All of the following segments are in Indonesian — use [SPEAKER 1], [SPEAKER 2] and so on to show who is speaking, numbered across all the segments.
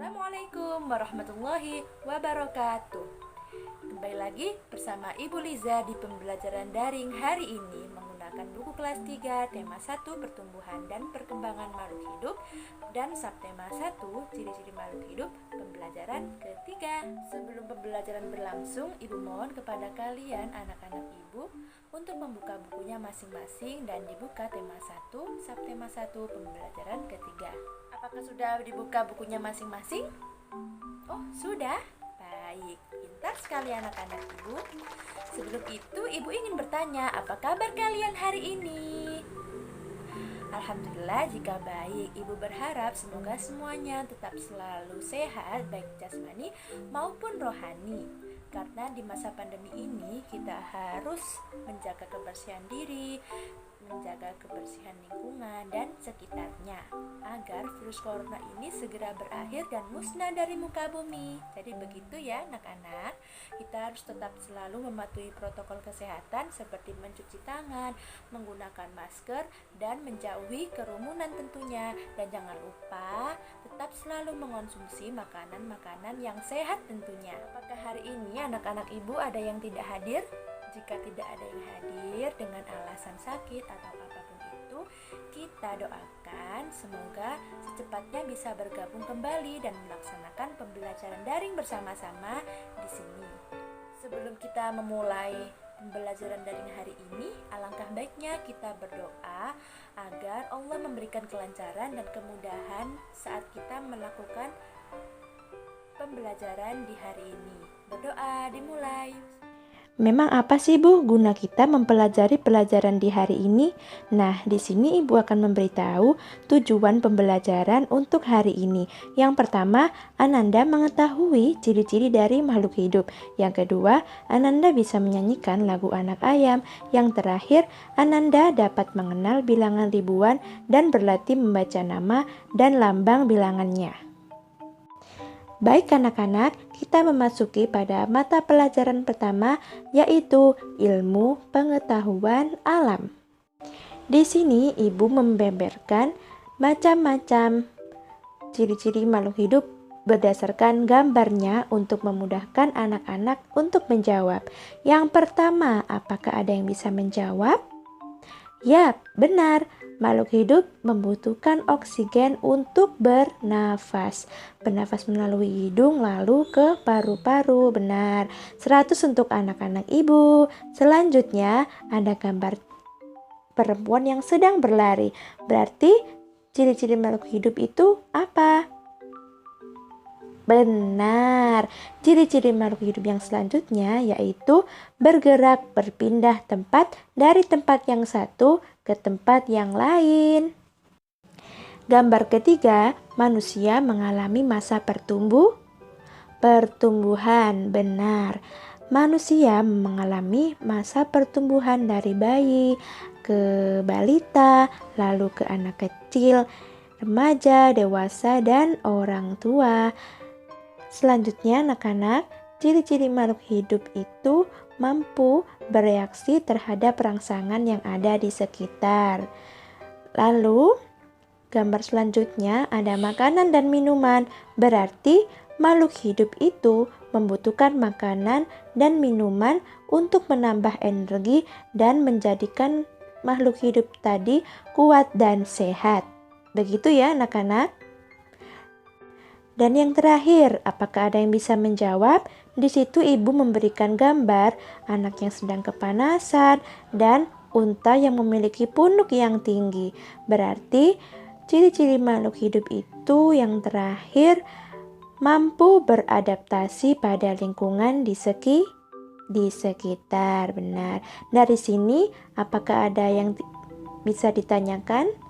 [SPEAKER 1] Assalamualaikum warahmatullahi wabarakatuh. Kembali lagi bersama Ibu Liza di pembelajaran daring hari ini menggunakan buku kelas 3 tema 1 pertumbuhan dan perkembangan makhluk hidup dan subtema 1 ciri-ciri makhluk hidup pembelajaran ketiga. Sebelum pembelajaran berlangsung, Ibu mohon kepada kalian anak-anak Ibu untuk membuka bukunya masing-masing dan dibuka tema 1 subtema 1 pembelajaran ketiga. Apakah sudah dibuka bukunya masing-masing? Oh, sudah? Baik, pintar sekali anak-anak Ibu. Sebelum itu, Ibu ingin bertanya, apa kabar kalian hari ini? Alhamdulillah jika baik. Ibu berharap semoga semuanya tetap selalu sehat, baik jasmani maupun rohani. Karena di masa pandemi ini kita harus menjaga kebersihan diri, menjaga kebersihan lingkungan dan sekitarnya agar virus corona ini segera berakhir dan musnah dari muka bumi. Jadi begitu ya anak-anak, kita harus tetap selalu mematuhi protokol kesehatan seperti mencuci tangan, menggunakan masker, dan menjauhi kerumunan tentunya. Dan jangan lupa tetap selalu mengonsumsi makanan-makanan yang sehat tentunya. Apakah hari ini anak-anak Ibu ada yang tidak hadir? Jika tidak ada yang hadir dengan alasan sakit atau apapun itu, kita doakan semoga secepatnya bisa bergabung kembali dan melaksanakan pembelajaran daring bersama-sama di sini. Sebelum kita memulai pembelajaran daring hari ini, alangkah baiknya kita berdoa agar Allah memberikan kelancaran dan kemudahan saat kita melakukan pembelajaran di hari ini. Berdoa dimulai.
[SPEAKER 2] Memang apa sih Bu guna kita mempelajari pelajaran di hari ini? Nah, di sini Ibu akan memberitahu tujuan pembelajaran untuk hari ini. Yang pertama, Ananda mengetahui ciri-ciri dari makhluk hidup. Yang kedua, Ananda bisa menyanyikan lagu anak ayam. Yang terakhir, Ananda dapat mengenal bilangan ribuan dan berlatih membaca nama dan lambang bilangannya. Baik anak-anak, kita memasuki pada mata pelajaran pertama yaitu ilmu pengetahuan alam. Di sini Ibu membeberkan macam-macam ciri-ciri makhluk hidup berdasarkan gambarnya untuk memudahkan anak-anak untuk menjawab. Yang pertama, apakah ada yang bisa menjawab? Ya, benar. Makhluk hidup membutuhkan oksigen untuk bernafas. Bernafas melalui hidung lalu ke paru-paru. Benar. 100 untuk anak-anak Ibu. Selanjutnya ada gambar perempuan yang sedang berlari. Berarti ciri-ciri makhluk hidup itu apa? Benar, ciri-ciri makhluk hidup yang selanjutnya yaitu bergerak berpindah tempat dari tempat yang satu ke tempat yang lain. Gambar ketiga, manusia mengalami masa pertumbuhan. Benar, manusia mengalami masa pertumbuhan dari bayi ke balita, lalu ke anak kecil, remaja, dewasa, dan orang tua. Selanjutnya anak-anak, ciri-ciri makhluk hidup itu mampu bereaksi terhadap rangsangan yang ada di sekitar. Lalu, gambar selanjutnya ada makanan dan minuman. Berarti makhluk hidup itu membutuhkan makanan dan minuman untuk menambah energi dan menjadikan makhluk hidup tadi kuat dan sehat. Begitu ya anak-anak? Dan yang terakhir, apakah ada yang bisa menjawab? Di situ Ibu memberikan gambar anak yang sedang kepanasan dan unta yang memiliki punuk yang tinggi. Berarti ciri-ciri makhluk hidup itu yang terakhir mampu beradaptasi pada lingkungan di sekitar. Benar. Dari sini, apakah ada yang bisa ditanyakan?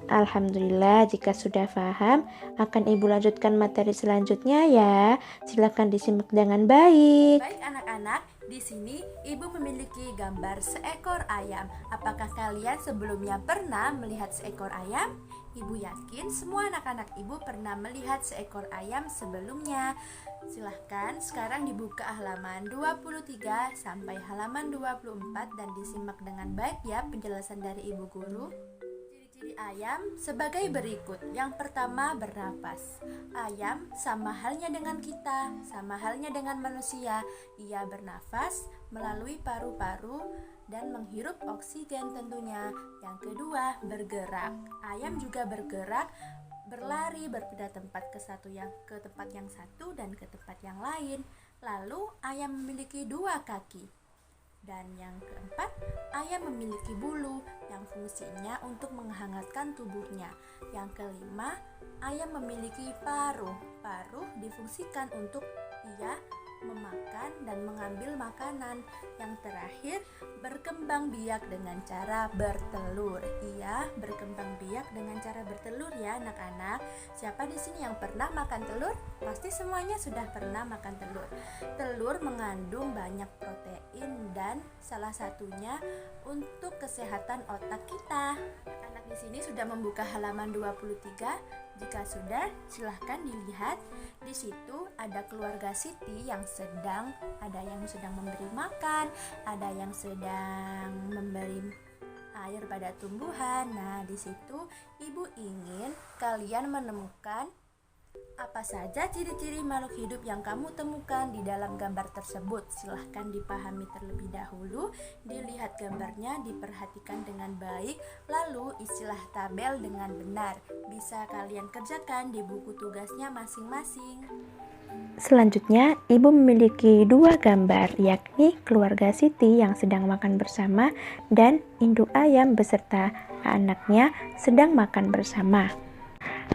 [SPEAKER 2] Alhamdulillah, jika sudah paham, akan Ibu lanjutkan materi selanjutnya ya. Silakan disimak dengan baik.
[SPEAKER 1] Baik anak-anak, di sini Ibu memiliki gambar seekor ayam. Apakah kalian sebelumnya pernah melihat seekor ayam? Ibu yakin semua anak-anak Ibu pernah melihat seekor ayam sebelumnya. Silahkan sekarang dibuka halaman 23 sampai halaman 24 dan disimak dengan baik ya penjelasan dari Ibu Guru. Ayam sebagai berikut. Yang pertama, bernapas. Ayam sama halnya dengan kita, sama halnya dengan manusia. Ia bernafas melalui paru-paru dan menghirup oksigen tentunya. Yang kedua, bergerak. Ayam juga bergerak, berlari, berpindah tempat ke tempat yang satu dan ke tempat yang lain. Lalu ayam memiliki 2 kaki. Dan yang keempat, ayam memiliki bulu yang fungsinya untuk menghangatkan tubuhnya. Yang kelima, ayam memiliki paruh. Paruh difungsikan untuk ia memakan dan mengambil makanan. Yang terakhir, berkembang biak dengan cara bertelur. Ia berkembang biak dengan cara bertelur ya anak-anak. Siapa di sini yang pernah makan telur? Pasti semuanya sudah pernah makan telur. Telur mengandung banyak protein dan salah satunya untuk kesehatan otak kita. Anak di sini sudah membuka halaman 23. Jika sudah, silahkan dilihat. Di situ ada keluarga Siti yang ada yang sedang memberi makan, ada yang sedang memberi air pada tumbuhan. Nah, di situ ibu ingin kalian menemukan apa saja ciri-ciri makhluk hidup yang kamu temukan di dalam gambar tersebut. Silahkan dipahami terlebih dahulu, dilihat gambarnya, diperhatikan dengan baik, lalu istilah tabel dengan benar. Bisa kalian kerjakan di buku tugasnya masing-masing.
[SPEAKER 2] Selanjutnya, ibu memiliki 2 gambar, yakni keluarga Siti yang sedang makan bersama dan induk ayam beserta anaknya sedang makan bersama.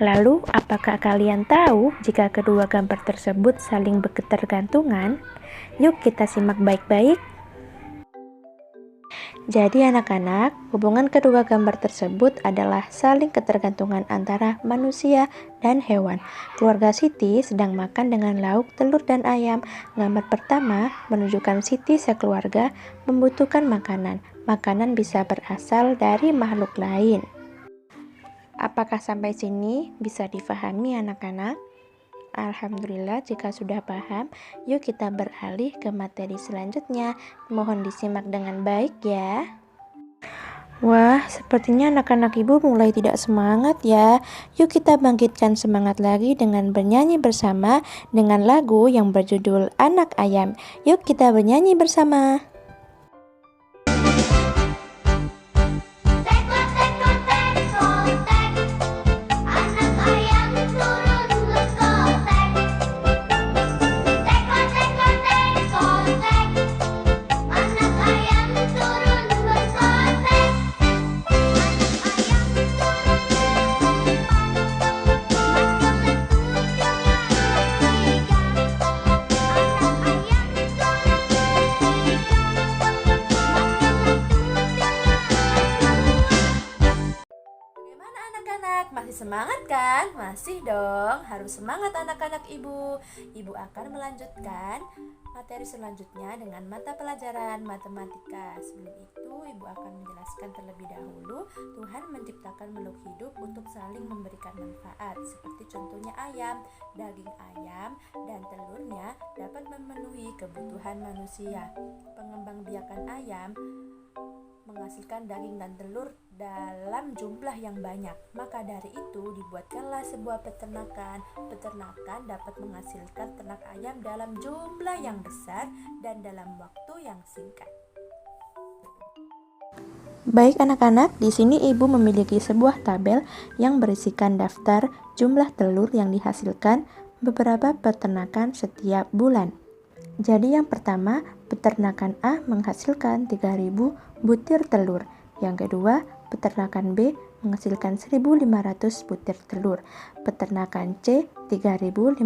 [SPEAKER 2] Lalu, apakah kalian tahu jika kedua gambar tersebut saling berketergantungan? Yuk kita simak baik-baik. Jadi anak-anak, hubungan kedua gambar tersebut adalah saling ketergantungan antara manusia dan hewan. Keluarga Siti sedang makan dengan lauk, telur, dan ayam. Gambar pertama menunjukkan Siti sekeluarga membutuhkan makanan. Makanan bisa berasal dari makhluk lain. Apakah sampai sini bisa difahami anak-anak? Alhamdulillah, jika sudah paham, yuk kita beralih ke materi selanjutnya. Mohon disimak dengan baik ya. Wah, sepertinya anak-anak ibu mulai tidak semangat ya. Yuk kita bangkitkan semangat lagi dengan bernyanyi bersama dengan lagu yang berjudul Anak Ayam. Yuk kita bernyanyi bersama.
[SPEAKER 1] Masih semangat kan? Masih dong, harus semangat anak-anak ibu. Ibu akan melanjutkan materi selanjutnya dengan mata pelajaran matematika. Sebelum itu, ibu akan menjelaskan terlebih dahulu Tuhan menciptakan makhluk hidup untuk saling memberikan manfaat. Seperti contohnya ayam, daging ayam dan telurnya dapat memenuhi kebutuhan manusia. Pengembangbiakan ayam menghasilkan daging dan telur dalam jumlah yang banyak. Maka dari itu dibuatkanlah sebuah peternakan. Peternakan dapat menghasilkan ternak ayam dalam jumlah yang besar dan dalam waktu yang singkat.
[SPEAKER 2] Baik anak-anak, di sini ibu memiliki sebuah tabel yang berisikan daftar jumlah telur yang dihasilkan beberapa peternakan setiap bulan. Jadi yang pertama, peternakan A menghasilkan 3.000 butir telur. Yang kedua, peternakan B menghasilkan 1.500 butir telur. Peternakan C 3.500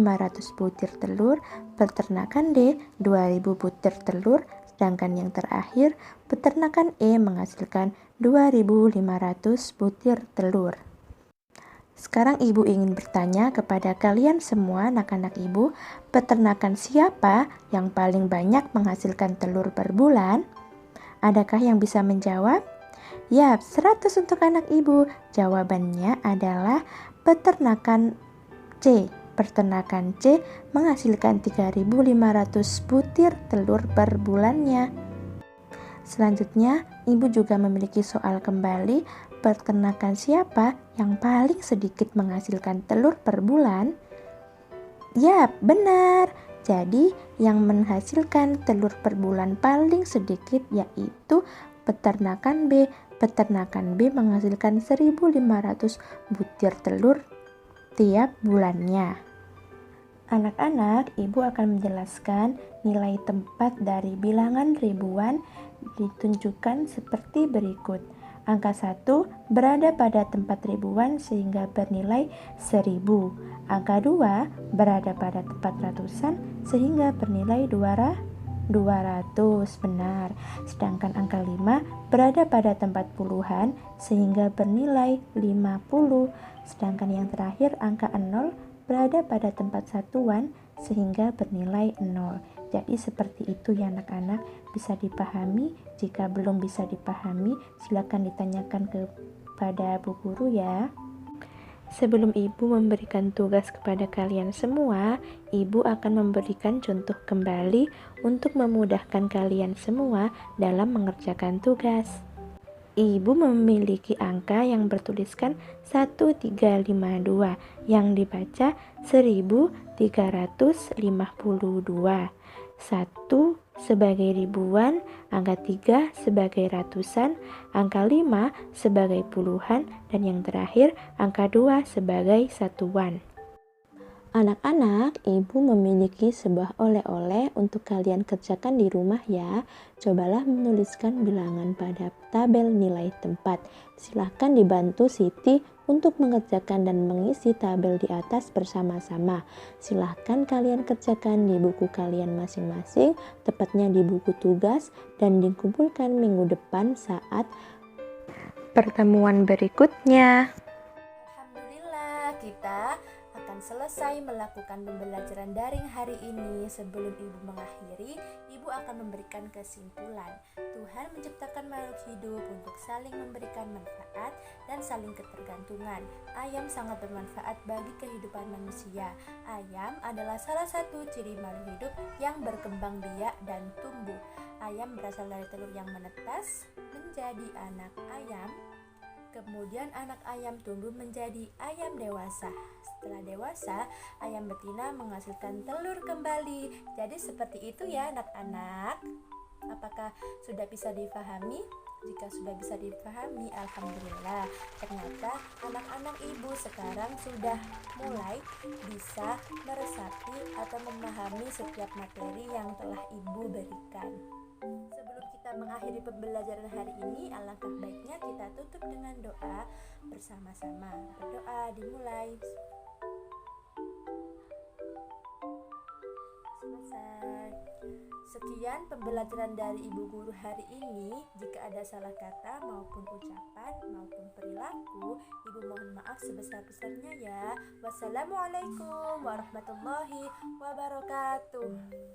[SPEAKER 2] butir telur. Peternakan D 2.000 butir telur. Sedangkan yang terakhir, peternakan E menghasilkan 2.500 butir telur. Sekarang ibu ingin bertanya kepada kalian semua anak-anak ibu, peternakan siapa yang paling banyak menghasilkan telur per bulan? Adakah yang bisa menjawab? Yap, 100 untuk anak ibu. Jawabannya adalah peternakan C. Peternakan C menghasilkan 3.500 butir telur per bulannya. Selanjutnya, Ibu juga memiliki soal kembali, peternakan siapa yang paling sedikit menghasilkan telur per bulan? Yap, benar. Jadi, yang menghasilkan telur per bulan paling sedikit yaitu peternakan B. Peternakan B menghasilkan 1.500 butir telur tiap bulannya. Anak-anak, Ibu akan menjelaskan nilai tempat dari bilangan ribuan ditunjukkan seperti berikut. Angka 1 berada pada tempat ribuan sehingga bernilai 1000. Angka 2 berada pada tempat ratusan sehingga bernilai 200. Benar. Sedangkan angka 5 berada pada tempat puluhan sehingga bernilai 50. Sedangkan yang terakhir angka 0 berada pada tempat satuan sehingga bernilai 0. Jadi seperti itu ya anak-anak, bisa dipahami. Jika belum bisa dipahami, silakan ditanyakan kepada Bu Guru ya. Sebelum Ibu memberikan tugas kepada kalian semua, Ibu akan memberikan contoh kembali untuk memudahkan kalian semua dalam mengerjakan tugas. Ibu memiliki angka yang bertuliskan 1352 yang dibaca 1352. 1 sebagai ribuan, angka 3 sebagai ratusan, angka 5 sebagai puluhan, dan yang terakhir angka 2 sebagai satuan. Anak-anak, Ibu memiliki sebuah oleh-oleh untuk kalian kerjakan di rumah ya. Cobalah menuliskan bilangan pada tabel nilai tempat. Silahkan dibantu Siti untuk mengerjakan dan mengisi tabel di atas bersama-sama. Silahkan kalian kerjakan di buku kalian masing-masing, tepatnya di buku tugas, dan dikumpulkan minggu depan saat pertemuan berikutnya.
[SPEAKER 1] Alhamdulillah, kita akan selesai melakukan pembelajaran daring hari ini. Sebelum Ibu mengakhiri, Ibu akan memberikan kesimpulan. Tuhan menciptakan makhluk hidup untuk saling memberikan manfaat dan saling ketergantungan. Ayam sangat bermanfaat bagi kehidupan manusia. Ayam adalah salah satu ciri makhluk hidup yang berkembang biak dan tumbuh. Ayam berasal dari telur yang menetas menjadi anak ayam. Kemudian anak ayam tumbuh menjadi ayam dewasa. Setelah dewasa, ayam betina menghasilkan telur kembali. Jadi seperti itu ya anak-anak. Apakah sudah bisa difahami? Jika sudah bisa difahami, alhamdulillah. Ternyata anak-anak Ibu sekarang sudah mulai bisa meresapi atau memahami setiap materi yang telah Ibu berikan. Sebelum kita mengakhiri pembelajaran hari ini, alangkah baiknya kita tutup dengan doa bersama-sama. Berdoa dimulai. Selesai. Sekian pembelajaran dari Ibu Guru hari ini. Jika ada salah kata maupun ucapan maupun perilaku, Ibu mohon maaf sebesar-besarnya ya. Wassalamualaikum warahmatullahi wabarakatuh.